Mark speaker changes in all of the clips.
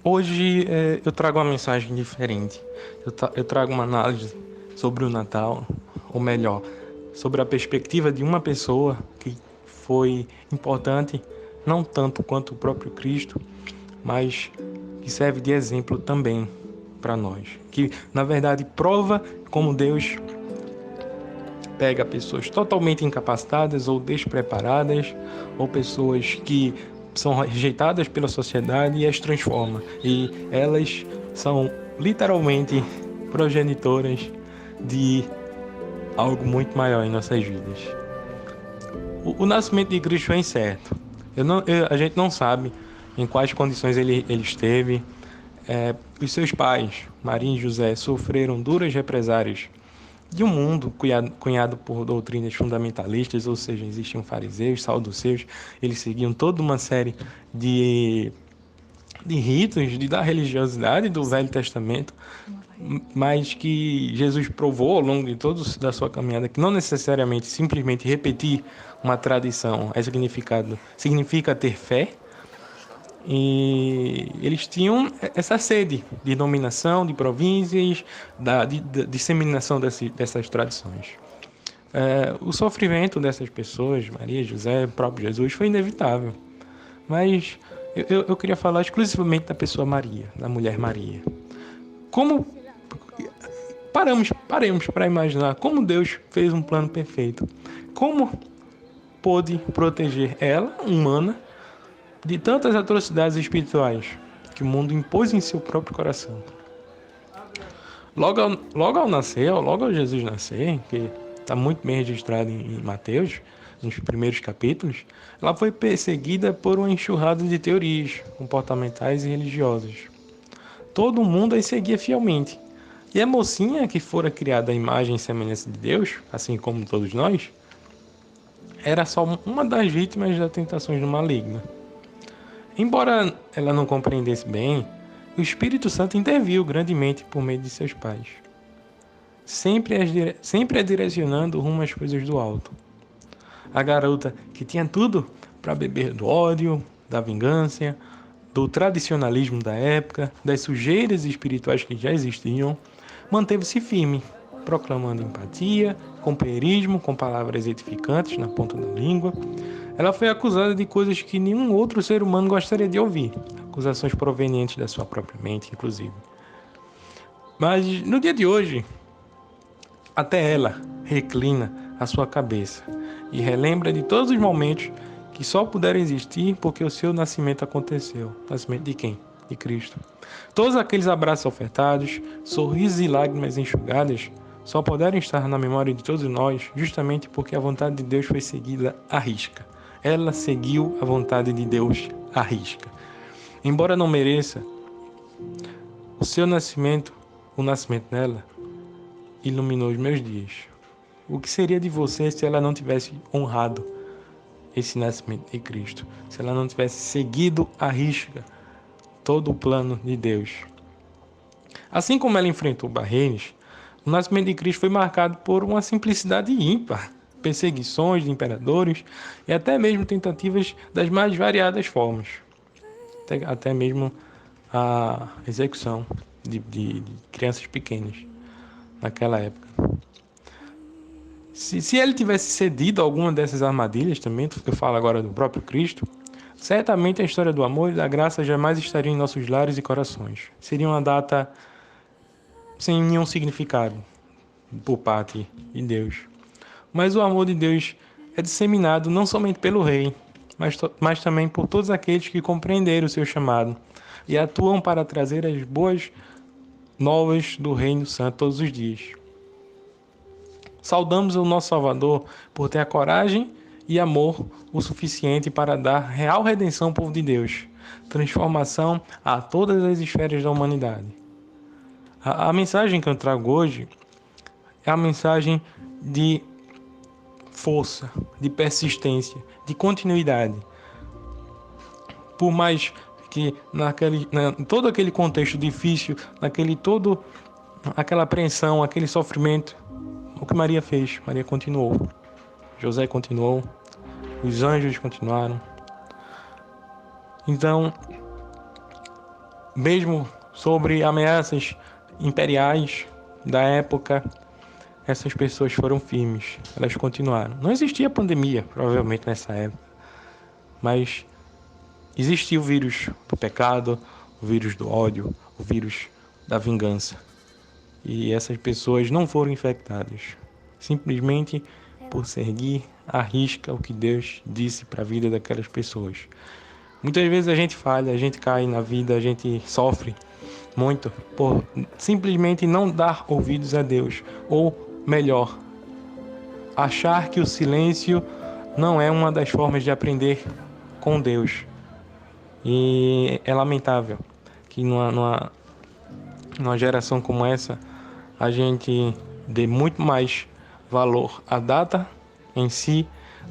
Speaker 1: Hoje eu trago uma mensagem diferente. Eu trago uma análise sobre o Natal, ou melhor, sobre a perspectiva de uma pessoa que foi importante, não tanto quanto o próprio Cristo, mas que serve de exemplo também para nós. Que, na verdade, prova como Deus pega pessoas totalmente incapacitadas ou despreparadas, ou pessoas que são rejeitadas pela sociedade e as transforma. E elas são literalmente progenitoras de algo muito maior em nossas vidas. O nascimento de Cristo é incerto. A gente não sabe em quais condições ele esteve. Os seus pais, Maria e José, sofreram duras represárias de um mundo cunhado por doutrinas fundamentalistas, ou seja, existiam fariseus, saduceus, eles seguiam toda uma série de, de ritos da religiosidade do Velho Testamento, mas que Jesus provou ao longo de toda da sua caminhada que não necessariamente simplesmente repetir uma tradição significa ter fé, e eles tinham essa sede de dominação de províncias, da disseminação dessas tradições. O sofrimento dessas pessoas, Maria, José, o próprio Jesus, foi inevitável. Mas eu queria falar exclusivamente da pessoa Maria, da mulher Maria. Como paremos para imaginar como Deus fez um plano perfeito. Como pôde proteger ela, humana, de tantas atrocidades espirituais que o mundo impôs em seu próprio coração. Logo ao Jesus nascer, que está muito bem registrado em Mateus, nos primeiros capítulos, ela foi perseguida por uma enxurrada de teorias comportamentais e religiosas. Todo mundo a seguia fielmente. E a mocinha, que fora criada à imagem e semelhança de Deus, assim como todos nós, era só uma das vítimas das tentações do maligno. Embora ela não compreendesse bem, o Espírito Santo interviu grandemente por meio de seus pais, sempre a direcionando rumo às coisas do alto. A garota, que tinha tudo para beber do ódio, da vingança, do tradicionalismo da época, das sujeiras espirituais que já existiam, manteve-se firme, proclamando empatia, companheirismo com palavras edificantes na ponta da língua. Ela foi acusada de coisas que nenhum outro ser humano gostaria de ouvir, acusações provenientes da sua própria mente, inclusive. Mas no dia de hoje, até ela reclina a sua cabeça e relembra de todos os momentos que só puderam existir porque o seu nascimento aconteceu. Nascimento de quem? De Cristo. Todos aqueles abraços ofertados, sorrisos e lágrimas enxugadas só puderam estar na memória de todos nós justamente porque a vontade de Deus foi seguida à risca. Ela seguiu a vontade de Deus à risca. Embora não mereça, o seu nascimento, o nascimento dela, iluminou os meus dias. O que seria de você se ela não tivesse honrado esse nascimento de Cristo? Se ela não tivesse seguido à risca todo o plano de Deus? Assim como ela enfrentou barreiras, o nascimento de Cristo foi marcado por uma simplicidade ímpar, perseguições de imperadores e até mesmo tentativas das mais variadas formas, até mesmo a execução de crianças pequenas naquela época. Se ele tivesse cedido a alguma dessas armadilhas também, que eu falo agora do próprio Cristo, certamente a história do amor e da graça jamais estaria em nossos lares e corações. Seria uma data sem nenhum significado por parte de Deus. Mas o amor de Deus é disseminado não somente pelo rei, mas também por todos aqueles que compreenderam o seu chamado e atuam para trazer as boas novas do Reino Santo todos os dias. Saudamos o nosso Salvador por ter a coragem e amor o suficiente para dar real redenção ao povo de Deus, transformação a todas as esferas da humanidade. A mensagem que eu trago hoje é a mensagem de força, de persistência, de continuidade. Por mais que em todo aquele contexto difícil, aquela apreensão, aquele sofrimento, o que Maria fez? Maria continuou. José continuou. Os anjos continuaram. Então, mesmo sobre ameaças imperiais da época, essas pessoas foram firmes, elas continuaram. Não existia pandemia, provavelmente, nessa época, mas existia o vírus do pecado, o vírus do ódio, o vírus da vingança. E essas pessoas não foram infectadas, simplesmente por seguir à risca o que Deus disse para a vida daquelas pessoas. Muitas vezes a gente falha, a gente cai na vida, a gente sofre muito por simplesmente não dar ouvidos a Deus, ou melhor, achar que o silêncio não é uma das formas de aprender com Deus. E é lamentável que numa geração como essa a gente dê muito mais valor à data em si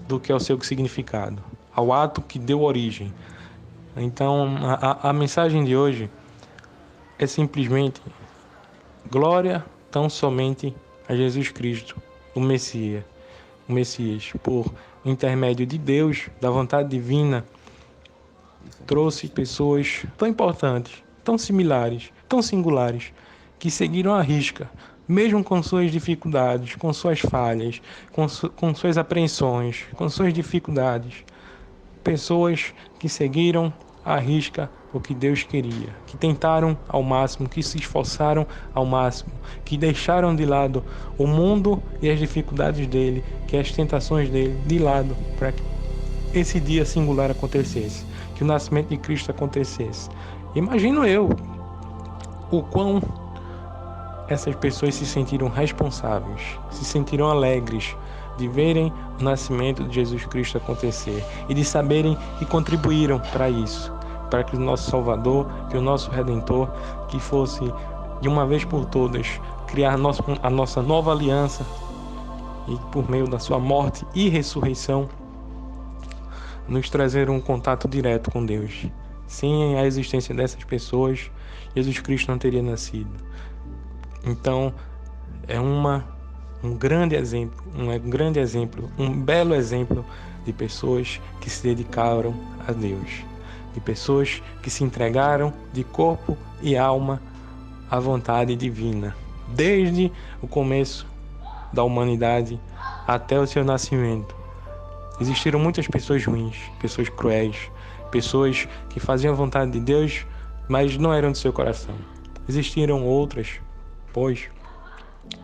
Speaker 1: do que ao seu significado, ao ato que deu origem. Então a mensagem de hoje é simplesmente glória tão somente a Jesus Cristo, o Messias, por intermédio de Deus, da vontade divina, trouxe pessoas tão importantes, tão similares, tão singulares, que seguiram à risca, mesmo com suas dificuldades, com suas falhas, com suas apreensões, com suas dificuldades. Pessoas que seguiram à risca o que Deus queria, que tentaram ao máximo, que se esforçaram ao máximo, que deixaram de lado o mundo e as dificuldades dele, que as tentações dele de lado, para que esse dia singular acontecesse, que o nascimento de Cristo acontecesse. Imagino eu o quão essas pessoas se sentiram responsáveis, se sentiram alegres de verem o nascimento de Jesus Cristo acontecer e de saberem que contribuíram para isso, para que o nosso Salvador, que o nosso Redentor, que fosse de uma vez por todas criar a nossa nova aliança e por meio da sua morte e ressurreição nos trazer um contato direto com Deus. Sem a existência dessas pessoas, Jesus Cristo não teria nascido. Então, é um grande exemplo, um belo exemplo de pessoas que se dedicaram a Deus, de pessoas que se entregaram de corpo e alma à vontade divina, desde o começo da humanidade até o seu nascimento. Existiram muitas pessoas ruins, pessoas cruéis, pessoas que faziam a vontade de Deus, mas não eram do seu coração. Existiram outras, pois,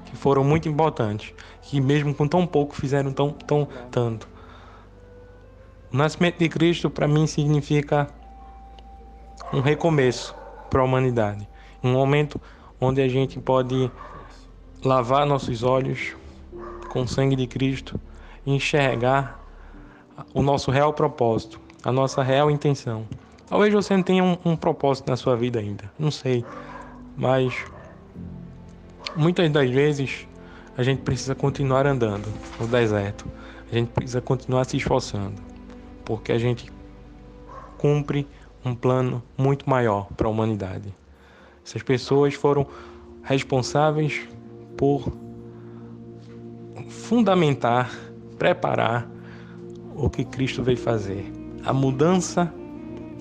Speaker 1: que foram muito importantes, que mesmo com tão pouco fizeram tanto. O nascimento de Cristo, para mim, significa um recomeço para a humanidade. Um momento onde a gente pode lavar nossos olhos com o sangue de Cristo e enxergar o nosso real propósito, a nossa real intenção. Talvez você não tenha um propósito na sua vida ainda, não sei, mas muitas das vezes a gente precisa continuar andando no deserto, a gente precisa continuar se esforçando, porque a gente cumpre um plano muito maior para a humanidade. Essas pessoas foram responsáveis por fundamentar, preparar o que Cristo veio fazer. A mudança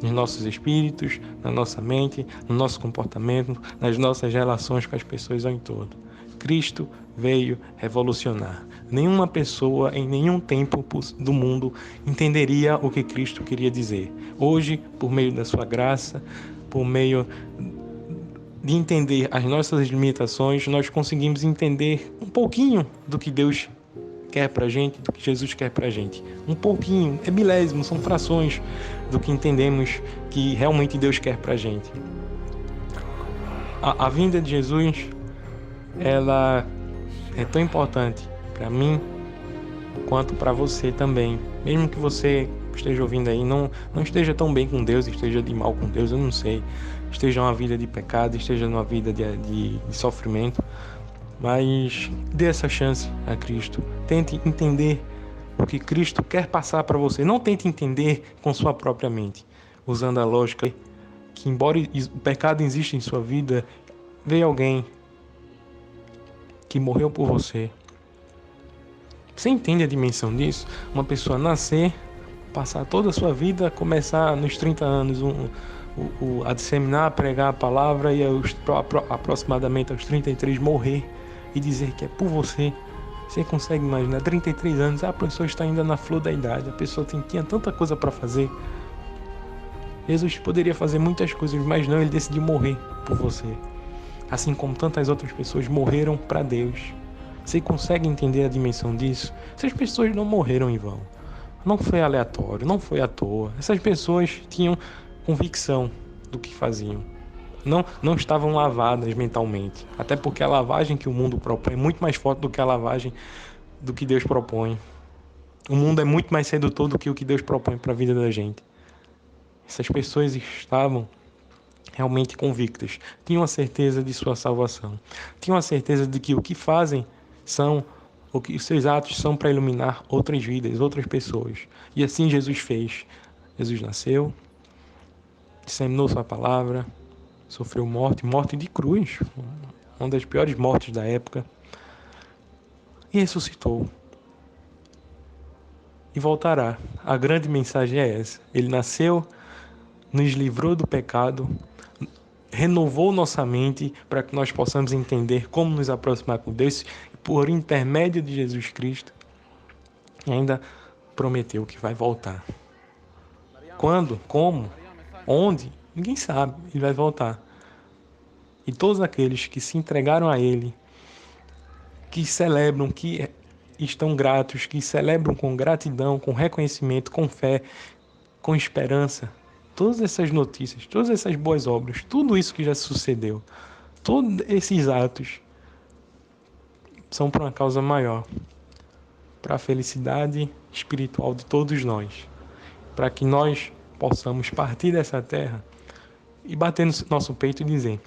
Speaker 1: nos nossos espíritos, na nossa mente, no nosso comportamento, nas nossas relações com as pessoas ao entorno. Cristo veio revolucionar. Nenhuma pessoa em nenhum tempo do mundo entenderia o que Cristo queria dizer. Hoje, por meio da sua graça, por meio de entender as nossas limitações, nós conseguimos entender um pouquinho do que Deus quer pra gente, do que Jesus quer pra gente. Um pouquinho, é milésimo, são frações do que entendemos que realmente Deus quer pra gente. A vinda de Jesus, ela é tão importante para mim quanto para você também. Mesmo que você esteja ouvindo aí, não esteja tão bem com Deus, esteja de mal com Deus, eu não sei. Esteja numa vida de pecado, esteja numa vida de sofrimento. Mas dê essa chance a Cristo. Tente entender o que Cristo quer passar para você. Não tente entender com sua própria mente, usando a lógica que, embora o pecado exista em sua vida, veio alguém que morreu por você. Você entende a dimensão disso? Uma pessoa nascer, passar toda a sua vida, começar nos 30 anos a disseminar, a pregar a palavra e aproximadamente aos 33 morrer e dizer que é por você. Você consegue imaginar, 33 anos, a pessoa está ainda na flor da idade, a pessoa tinha tanta coisa para fazer. Jesus poderia fazer muitas coisas, mas não, ele decidiu morrer por você. Assim como tantas outras pessoas morreram para Deus. Você consegue entender a dimensão disso? Essas pessoas não morreram em vão. Não foi aleatório, não foi à toa. Essas pessoas tinham convicção do que faziam. Não estavam lavadas mentalmente. Até porque a lavagem que o mundo propõe é muito mais forte do que a lavagem do que Deus propõe. O mundo é muito mais sedutor do que o que Deus propõe para a vida da gente. Essas pessoas estavam realmente convictas, tinham a certeza de sua salvação, tinham a certeza de que o que fazem o que os seus atos são para iluminar outras vidas, outras pessoas. E assim Jesus fez. Jesus nasceu, disseminou sua palavra, sofreu morte de cruz, uma das piores mortes da época, e ressuscitou. E voltará. A grande mensagem é essa. Ele nasceu, nos livrou do pecado, renovou nossa mente para que nós possamos entender como nos aproximar com Deus por intermédio de Jesus Cristo. E ainda prometeu que vai voltar. Quando? Como? Onde? Ninguém sabe. Ele vai voltar. E todos aqueles que se entregaram a Ele, que celebram, que estão gratos, que celebram com gratidão, com reconhecimento, com fé, com esperança, todas essas notícias, todas essas boas obras, tudo isso que já sucedeu, todos esses atos são para uma causa maior, para a felicidade espiritual de todos nós, para que nós possamos partir dessa terra e bater no nosso peito e dizer: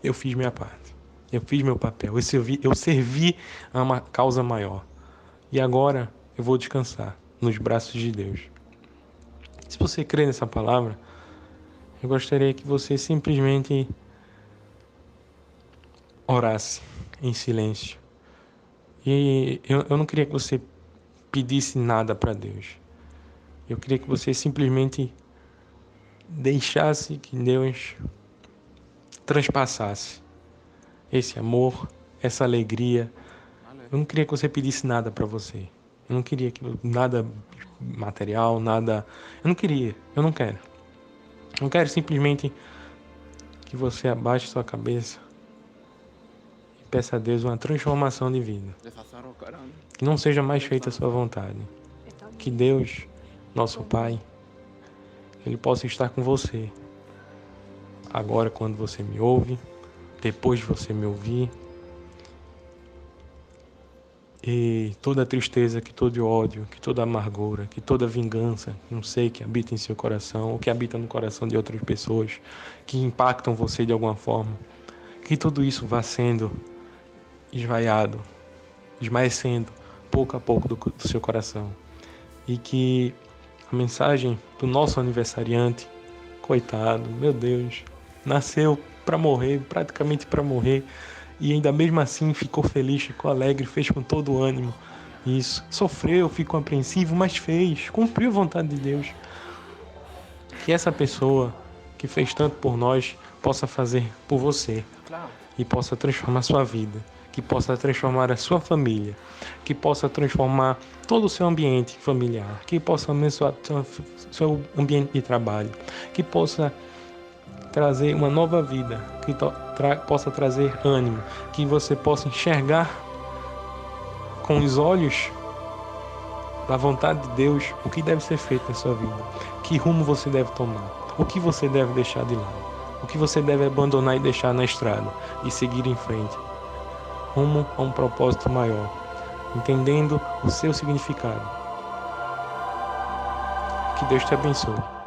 Speaker 1: eu fiz minha parte, eu fiz meu papel, eu servi a uma causa maior, e agora eu vou descansar nos braços de Deus. Se você crê nessa palavra, eu gostaria que você simplesmente orasse em silêncio. E eu não queria que você pedisse nada para Deus. Eu queria que você simplesmente deixasse que Deus transpassasse esse amor, essa alegria. Eu não queria que você pedisse nada para você. Eu não queria que nada material, nada. Eu não quero. Eu quero simplesmente que você abaixe sua cabeça e peça a Deus uma transformação de vida. Que não seja mais feita a sua vontade. Que Deus, nosso Pai, Ele possa estar com você. Agora, quando você me ouve, depois de você me ouvir, e toda a tristeza, que todo ódio, que toda amargura, que toda vingança, não sei, que habita em seu coração, ou que habita no coração de outras pessoas, que impactam você de alguma forma, que tudo isso vá sendo esvaiado, esmaecendo, pouco a pouco do seu coração. E que a mensagem do nosso aniversariante, coitado, meu Deus, nasceu para morrer, praticamente para morrer, e ainda mesmo assim ficou feliz, ficou alegre, fez com todo o ânimo isso. Sofreu, ficou apreensivo, mas fez, cumpriu a vontade de Deus. Que essa pessoa que fez tanto por nós possa fazer por você e possa transformar sua vida, que possa transformar a sua família, que possa transformar todo o seu ambiente familiar, que possa abençoar seu ambiente de trabalho, que possa trazer uma nova vida, que possa trazer ânimo, que você possa enxergar com os olhos da vontade de Deus o que deve ser feito na sua vida, que rumo você deve tomar, o que você deve deixar de lado, o que você deve abandonar e deixar na estrada e seguir em frente, rumo a um propósito maior, entendendo o seu significado. Que Deus te abençoe.